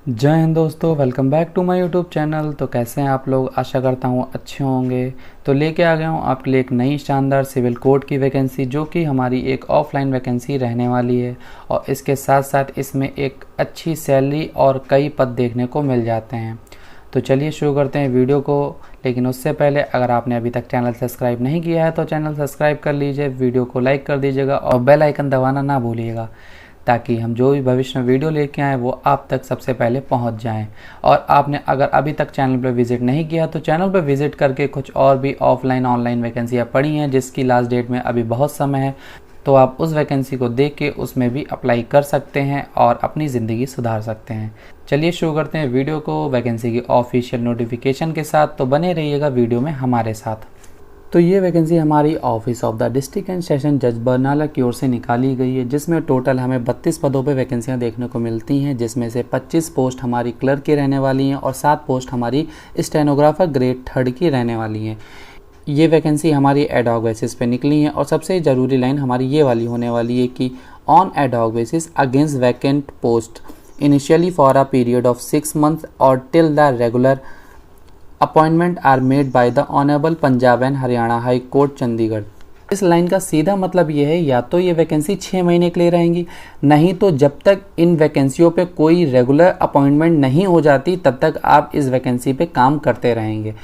जय हिंद दोस्तों, welcome back to my YouTube channel. तो कैसे हैं आप लोग? आशा करता हूँ अच्छे होंगे। तो लेके आ गया हूँ आपके लिए एक नई शानदार सिविल कोड की वैकेंसी, जो कि हमारी एक ऑफलाइन वैकेंसी रहने वाली है। और इसके साथ साथ इसमें एक अच्छी सैलरी और कई पद देखने को मिल जाते हैं। तो चलिए शुरू करते हैं वीडियो को। लेकिन उससे पहले अगर आपने अभी तक चैनल सब्सक्राइब नहीं किया है तो चैनल सब्सक्राइब कर लीजिए, वीडियो को लाइक कर दीजिएगा और बेल आइकन दबाना ना भूलिएगा, ताकि हम जो भी भविष्य में वीडियो लेके आएँ वो आप तक सबसे पहले पहुंच जाएं। और आपने अगर अभी तक चैनल पर विज़िट नहीं किया तो चैनल पर विज़िट करके कुछ और भी ऑफलाइन ऑनलाइन वैकेंसियाँ पड़ी हैं, जिसकी लास्ट डेट में अभी बहुत समय है। तो आप उस वैकेंसी को देख के उसमें भी अप्लाई कर सकते हैं और अपनी ज़िंदगी सुधार सकते हैं। चलिए शुरू करते हैं वीडियो को वैकेंसी की ऑफिशियल नोटिफिकेशन के साथ। तो बने रहिएगा वीडियो में हमारे साथ। तो ये वैकेंसी हमारी office of the district and session जज बरनाला की ओर से निकाली गई है, जिसमें टोटल हमें 32 पदों पे वैकेंसियाँ देखने को मिलती हैं, जिसमें से 25 पोस्ट हमारी क्लर्क की रहने वाली हैं और 7 पोस्ट हमारी स्टेनोग्राफर ग्रेड 3 की रहने वाली हैं। ये वैकेंसी हमारी एडहॉक बेसिस पे निकली है और सबसे ज़रूरी लाइन हमारी ये वाली होने वाली है कि on ad hoc basis against vacant post initially for a period of 6 months और till the regular appointment are made by the honourable Punjab and Haryana high court Chandigarh. इस लाइन का सीधा मतलब ये है, या तो ये वैकेंसी 6 महीने के लिए रहेंगी, नहीं तो जब तक इन वैकेंसियों पे कोई रेगुलर अपॉइंटमेंट नहीं हो जाती तब तक आप इस वैकेंसी पे काम करते रहेंगे।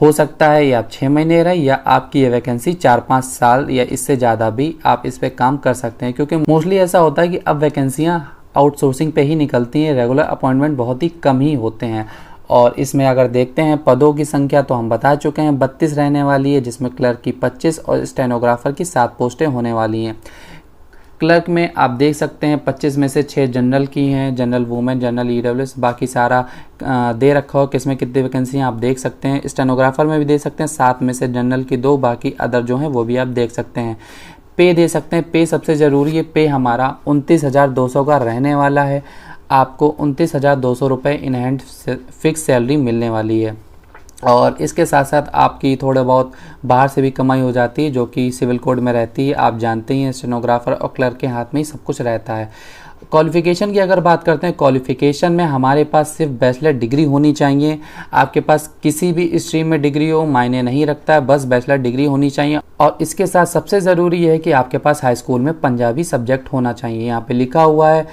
हो सकता है या आप 6 महीने रहे या आपकी ये वैकेंसी 4-5 साल या इससे ज़्यादा भी आप इस पे काम कर सकते हैं, क्योंकि मोस्टली ऐसा होता है कि अब वैकेंसियाँ आउटसोर्सिंग पे ही निकलती हैं, रेगुलर अपॉइंटमेंट बहुत ही कम ही होते हैं। और इसमें अगर देखते हैं पदों की संख्या तो हम बता चुके हैं 32 रहने वाली है, जिसमें क्लर्क की 25 और स्टेनोग्राफर की 7 पोस्टें होने वाली हैं। क्लर्क में आप देख सकते हैं 25 में से 6 जनरल की हैं, जनरल वुमेन, जनरल ईडब्ल्यूएस, बाकी सारा दे रखा हो किसमें कितनी वैकेंसी हैं आप देख सकते हैं। स्टेनोग्राफर में भी देख सकते हैं 7 में से जनरल की 2, बाकी अदर जो हैं वो भी आप देख सकते हैं। पे दे सकते हैं, पे सबसे ज़रूरी है। पे हमारा 29,200 का रहने वाला है। आपको 29,200 रुपये इन हैंड फिक्स सैलरी मिलने वाली है। और इसके साथ साथ आपकी थोड़ा बहुत बाहर से भी कमाई हो जाती है, जो कि सिविल कोड में रहती है। आप जानते ही हैं स्टेनोग्राफर और क्लर्क के हाथ में ही सब कुछ रहता है। क्वालिफ़िकेशन की अगर बात करते हैं, क्वालिफ़िकेशन में हमारे पास सिर्फ बैचलर डिग्री होनी चाहिए। आपके पास किसी भी स्ट्रीम में डिग्री हो मायने नहीं रखता है, बस बैचलर डिग्री होनी चाहिए। और इसके साथ सबसे ज़रूरी है कि आपके पास हाई स्कूल में पंजाबी सब्जेक्ट होना चाहिए। यहाँ पे लिखा हुआ है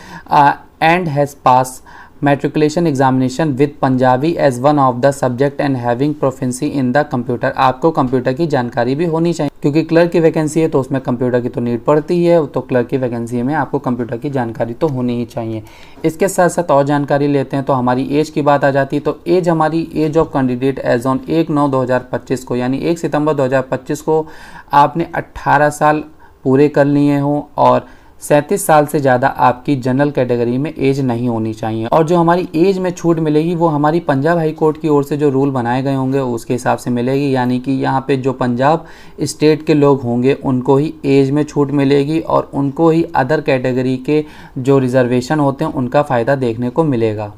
and has pass matriculation examination with Punjabi as one of the subject and having proficiency in the computer. आपको कंप्यूटर की जानकारी भी होनी चाहिए, क्योंकि क्लर्क की वैकेंसी है तो उसमें कंप्यूटर की तो नीड पड़ती है, तो क्लर्क की वैकेंसी में आपको कंप्यूटर की जानकारी तो होनी ही चाहिए। इसके साथ साथ और जानकारी लेते हैं तो हमारी एज की बात आ जाती है। तो एज हमारी age of candidate age on 1/9/2025 को, यानी 1 सितंबर 2025 को आपने 18 साल पूरे कर लिए हों और 37 साल से ज़्यादा आपकी जनरल कैटेगरी में एज नहीं होनी चाहिए। और जो हमारी एज में छूट मिलेगी वो हमारी पंजाब हाई कोर्ट की ओर से जो रूल बनाए गए होंगे उसके हिसाब से मिलेगी, यानी कि यहाँ पे जो पंजाब स्टेट के लोग होंगे उनको ही एज में छूट मिलेगी और उनको ही अदर कैटेगरी के जो रिजर्वेशन होते हैं उनका फ़ायदा देखने को मिलेगा।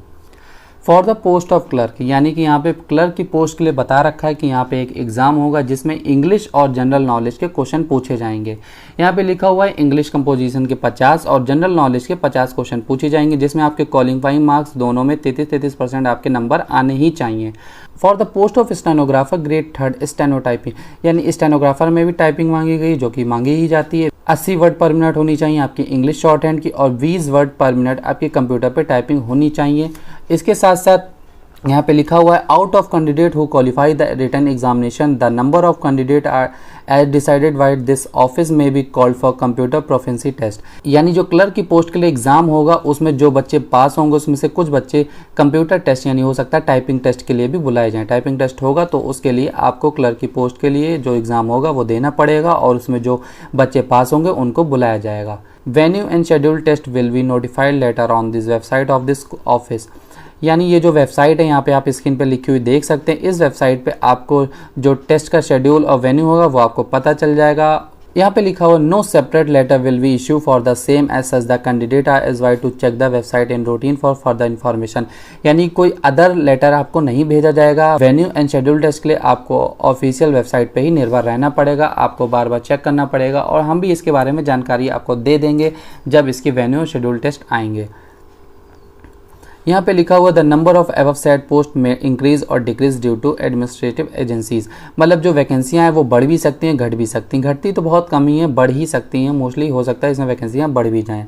For the post of clerk, यानी कि यहाँ पे क्लर्क की पोस्ट के लिए बता रखा है कि यहाँ पे एक एग्ज़ाम होगा जिसमें इंग्लिश और जनरल नॉलेज के क्वेश्चन पूछे जाएंगे। यहाँ पे लिखा हुआ है इंग्लिश कंपोजिशन के 50 और जनरल नॉलेज के 50 क्वेश्चन पूछे जाएंगे, जिसमें आपके क्वालिफाइंग मार्क्स दोनों में 33% आपके नंबर आने ही चाहिए। For the post of stenographer grade 3 स्टेनोटाइपिंग, यानी स्टेनोग्राफर में भी टाइपिंग मांगी गई, जो कि मांगी ही जाती है। 80 वर्ड पर मिनट होनी चाहिए आपकी इंग्लिश शॉर्ट हैंड की और 20 वर्ड पर मिनट आपके कंप्यूटर पे टाइपिंग होनी चाहिए। इसके साथ साथ यहाँ पे लिखा हुआ है out of candidate who qualify the written examination the number of candidate are as decided by this office may be called for computer proficiency test. यानी जो क्लर्क की पोस्ट के लिए एग्जाम होगा उसमें जो बच्चे पास होंगे उसमें से कुछ बच्चे कंप्यूटर टेस्ट, यानी हो सकता है टाइपिंग टेस्ट के लिए भी बुलाए जाएं। टाइपिंग टेस्ट होगा तो उसके लिए आपको क्लर्क की पोस्ट के लिए जो एग्ज़ाम होगा वो देना पड़ेगा और उसमें जो बच्चे पास होंगे उनको बुलाया जाएगा। Venue and schedule test will be notified later on this website of this office, यानी ये जो वेबसाइट है यहाँ पे आप स्क्रीन पे लिखी हुई देख सकते हैं। इस वेबसाइट पे आपको जो टेस्ट का शेड्यूल और वेन्यू होगा वो आपको पता चल जाएगा। यहाँ पे लिखा हुआ no separate letter will be issue for the same as such the candidate are advised to check the website in routine for further information, यानी कोई अदर लेटर आपको नहीं भेजा जाएगा। वेन्यू एंड शेड्यूल टेस्ट के लिए आपको ऑफिशियल वेबसाइट पे ही निर्भर रहना पड़ेगा, आपको बार बार चेक करना पड़ेगा और हम भी इसके बारे में जानकारी आपको दे देंगे जब इसकी वेन्यू और शेड्यूल टेस्ट आएंगे। यहाँ पे लिखा हुआ the number of above said post में इंक्रीज और decrease due to administrative agencies, मतलब जो वैकेंसियाँ हैं वो बढ़ भी सकती हैं घट भी सकती हैं। घटती तो बहुत कम ही है, बढ़ ही सकती हैं, मोस्टली हो सकता है इसमें वैकेंसियाँ बढ़ भी जाएँ।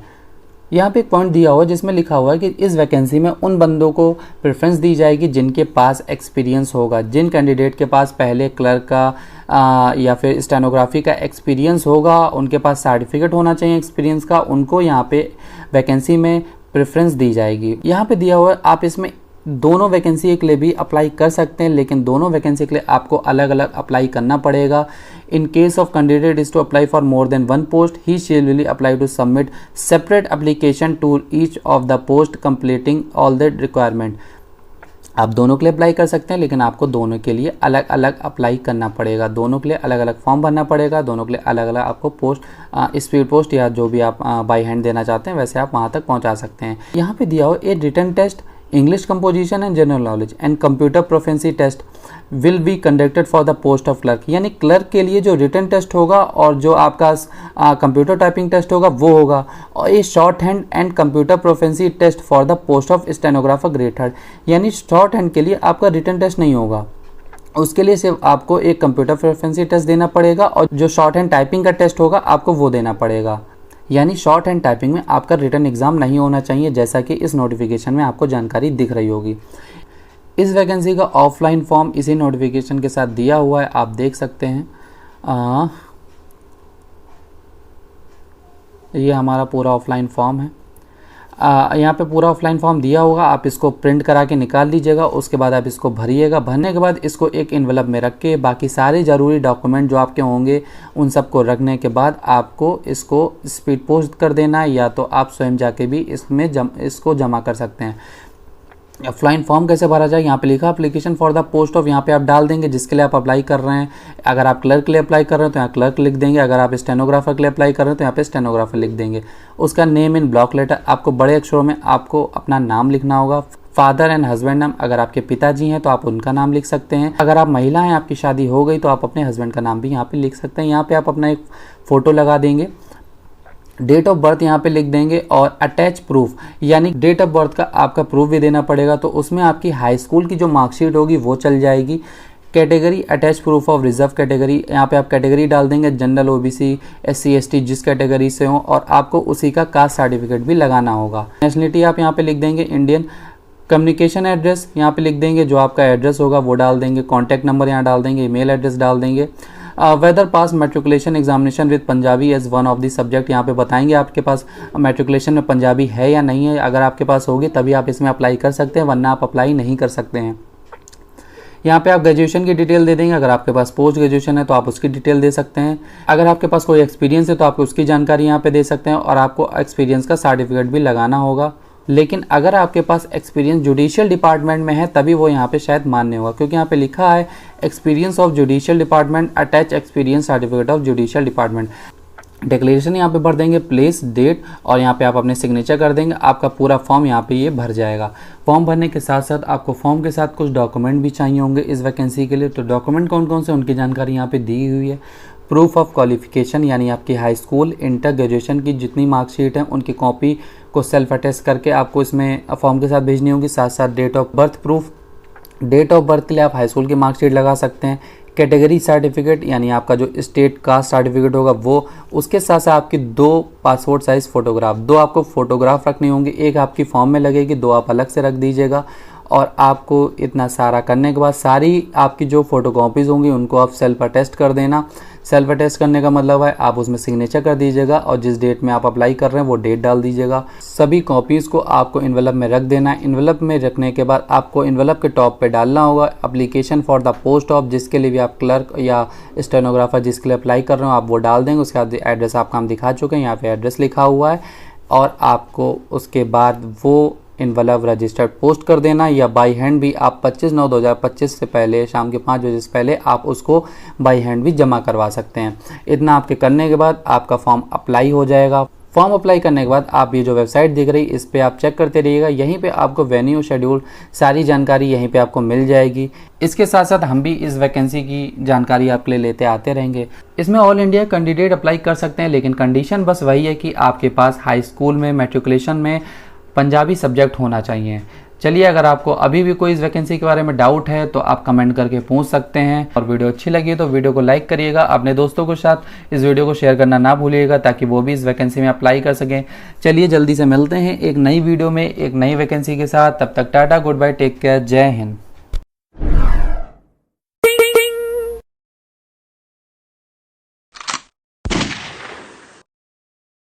यहाँ पे एक पॉइंट दिया हुआ है जिसमें लिखा हुआ है कि इस वैकेंसी में उन बंदों को प्रेफरेंस दी जाएगी जिनके पास एक्सपीरियंस होगा। जिन कैंडिडेट के पास पहले क्लर्क का या फिर स्टेनोग्राफी का एक्सपीरियंस होगा, उनके पास सर्टिफिकेट होना चाहिए एक्सपीरियंस का, उनको यहाँ पे वैकेंसी में प्रेफरेंस दी जाएगी। यहाँ पे दिया हुआ है आप इसमें दोनों वैकेंसी के लिए भी अप्लाई कर सकते हैं, लेकिन दोनों वैकेंसी के लिए आपको अलग अलग अप्लाई करना पड़ेगा। In case of candidate is to apply for more than one post, he shall will apply to submit separate application to each of the post completing all the requirement. आप दोनों के लिए अप्लाई कर सकते हैं, लेकिन आपको दोनों के लिए अलग अलग अप्लाई करना पड़ेगा, दोनों के लिए अलग अलग फॉर्म भरना पड़ेगा, दोनों के लिए अलग अलग आपको पोस्ट स्पीड पोस्ट या जो भी आप बाई हैंड देना चाहते हैं वैसे आप वहाँ तक पहुँचा सकते हैं। यहाँ पे दिया हो a written test, English composition and general knowledge and computer proficiency test will be conducted for the post of clerk, यानी क्लर्क के लिए जो रिटन टेस्ट होगा और जो आपका कंप्यूटर टाइपिंग टेस्ट होगा वो होगा, और ये shorthand and computer proficiency test for the post of stenographer grade 3, यानी शॉर्ट हैंड के लिए आपका रिटन टेस्ट नहीं होगा, उसके लिए सिर्फ आपको एक कंप्यूटर प्रोफिशिएंसी टेस्ट देना पड़ेगा, और जो शॉर्ट हैंड टाइपिंग का टेस्ट होगा आपको वो देना पड़ेगा। यानी शॉर्ट हैंड टाइपिंग में आपका रिटन एग्जाम नहीं होना चाहिए, जैसा कि इस नोटिफिकेशन में आपको जानकारी दिख रही होगी। इस वैकेंसी का ऑफलाइन फॉर्म इसी नोटिफिकेशन के साथ दिया हुआ है, आप देख सकते हैं। ये हमारा पूरा ऑफलाइन फॉर्म है। यहाँ पे पूरा ऑफलाइन फॉर्म दिया होगा, आप इसको प्रिंट करा के निकाल लीजिएगा, उसके बाद आप इसको भरिएगा। भरने के बाद इसको एक इन्वेलप में रख के बाकी सारे ज़रूरी डॉक्यूमेंट जो आपके होंगे उन सबको रखने के बाद आपको इसको स्पीड पोस्ट कर देना, या तो आप स्वयं जाके भी इसमें इसको जमा कर सकते हैं। ऑफलाइन फॉर्म कैसे भरा जाए, यहाँ पे लिखा application for the post of, यहाँ पे आप डाल देंगे जिसके लिए आप अप्लाई कर रहे हैं। अगर आप क्लर्क के लिए अप्लाई कर रहे हैं तो यहाँ क्लर्क लिख देंगे, अगर आप स्टेनोग्राफर के लिए अप्लाई कर रहे हैं तो यहाँ पे स्टेनोग्राफर लिख देंगे। उसका नेम इन ब्लॉक लेटर, आपको बड़े अक्षरों में आपको अपना नाम लिखना होगा। फादर एंड हस्बैंड नाम, अगर आपके पिताजी हैं तो आप उनका नाम लिख सकते हैं। अगर आप महिला हैं, आपकी शादी हो गई, तो आप अपने हस्बैंड का नाम भी यहाँ पे लिख सकते हैं। यहाँ पे आप अपना एक फ़ोटो लगा देंगे, डेट ऑफ बर्थ यहाँ पे लिख देंगे, और अटैच प्रूफ, यानी डेट ऑफ बर्थ का आपका प्रूफ भी देना पड़ेगा, तो उसमें आपकी हाई स्कूल की जो मार्कशीट होगी वो चल जाएगी। Category attach proof of reserve category, यहाँ पे आप कैटेगरी डाल देंगे, जनरल, ओबीसी, एससी, एसटी, जिस कैटेगरी से हो, और आपको उसी का कास्ट सर्टिफिकेट भी लगाना होगा। नेशनलिटी आप यहाँ पे लिख देंगे इंडियन। कम्युनिकेशन एड्रेस यहाँ पे लिख देंगे, जो आपका एड्रेस होगा वो डाल देंगे। कॉन्टैक्ट नंबर यहाँ डाल देंगे, ईमेल एड्रेस डाल देंगे। Whether pass matriculation examination with Punjabi as one of the subject, यहाँ पे बताएंगे आपके पास मेट्रिकुलेशन में पंजाबी है या नहीं है। अगर आपके पास होगी तभी आप इसमें अप्लाई कर सकते हैं, वरना आप अप्लाई नहीं कर सकते हैं। यहाँ पे आप ग्रेजुएशन की डिटेल दे देंगे, अगर आपके पास पोस्ट ग्रेजुएशन है तो आप उसकी डिटेल दे सकते हैं। अगर आपके पास कोई एक्सपीरियंस है तो आप उसकी जानकारी यहाँ पे दे सकते हैं, और आपको एक्सपीरियंस का सर्टिफिकेट भी लगाना होगा। लेकिन अगर आपके पास एक्सपीरियंस जुडिशियल डिपार्टमेंट में है तभी वो यहाँ पे शायद मान्य होगा, क्योंकि यहाँ पे लिखा है experience of judicial department, attach experience certificate of judicial department. Declaration यहाँ पे भर देंगे, प्लेस, डेट, और यहाँ पे आप अपने सिग्नेचर कर देंगे। आपका पूरा फॉर्म यहाँ पे ये भर जाएगा। फॉर्म भरने के साथ साथ आपको फॉर्म के साथ कुछ डॉक्यूमेंट भी चाहिए होंगे इस वैकेंसी के लिए। तो डॉक्यूमेंट कौन कौन से, उनकी जानकारी यहाँ पे दी हुई है। प्रूफ ऑफ क्वालिफिकेशन, यानी आपकी हाई स्कूल, इंटर, ग्रेजुएशन की जितनी मार्कशीट हैं उनकी कॉपी को सेल्फ अटेस्ट करके आपको इसमें फॉर्म के साथ भेजनी होगी। साथ साथ date of birth proof, date of birth के लिए आप हाई स्कूल की मार्कशीट लगा सकते हैं। कैटेगरी सर्टिफिकेट, यानी आपका जो स्टेट कास्ट सर्टिफिकेट होगा वो, उसके साथ साथ आपकी 2 पासपोर्ट साइज़ फ़ोटोग्राफ, 2 आपको फ़ोटोग्राफ रखनी होंगी, एक आपकी फॉर्म में लगेगी, 2 आप अलग से रख दीजिएगा। और आपको इतना सारा करने के बाद सारी आपकी जो फ़ोटोकॉपीज़ होंगी उनको आप सेल्फ अटेस्ट कर देना। सेल्फ अटेस्ट करने का मतलब है आप उसमें सिग्नेचर कर दीजिएगा, और जिस डेट में आप अप्लाई कर रहे हैं वो डेट डाल दीजिएगा। सभी कॉपीज़ को आपको इन्वेलप में रख देना है। इन्वेलप में रखने के बाद आपको इन्वेलप के टॉप पे डालना होगा application for the post of, जिसके लिए भी आप क्लर्क या स्टेनोग्राफर जिसके लिए अप्लाई कर रहे हो आप वो डाल देंगे। उसके बाद एड्रेस आपका हम दिखा चुके हैं, यहाँ पे एड्रेस लिखा हुआ है, और आपको उसके बाद वो इन्वेलप रजिस्टर्ड पोस्ट कर देना, या बाई हैंड भी आप 25/9/2025 से पहले, शाम के 5 बजे से पहले आप उसको बाई हैंड भी जमा करवा सकते हैं। इतना आपके करने के बाद आपका फॉर्म अप्लाई हो जाएगा। फॉर्म अप्लाई करने के बाद आप ये जो वेबसाइट दिख रही है इस पर आप चेक करते रहिएगा, यहीं पे आपको वेन्यू, शेड्यूल, सारी जानकारी यहीं पे आपको मिल जाएगी। इसके साथ साथ हम भी इस वैकेंसी की जानकारी आपके लिए लेते आते रहेंगे। इसमें ऑल इंडिया कैंडिडेट अप्लाई कर सकते हैं, लेकिन कंडीशन बस वही है कि आपके पास हाई स्कूल में मेट्रिकुलेशन में पंजाबी सब्जेक्ट होना चाहिए। चलिए, अगर आपको अभी भी कोई इस वैकेंसी के बारे में डाउट है तो आप कमेंट करके पूछ सकते हैं। और वीडियो अच्छी लगी तो वीडियो को लाइक करिएगा, अपने दोस्तों के साथ इस वीडियो को शेयर करना ना भूलिएगा ताकि वो भी इस वैकेंसी में अप्लाई कर सकें। चलिए जल्दी से मिलते हैं एक नई वीडियो में एक नई वैकेंसी के साथ। तब तक tata, goodbye, take care, जय हिंद।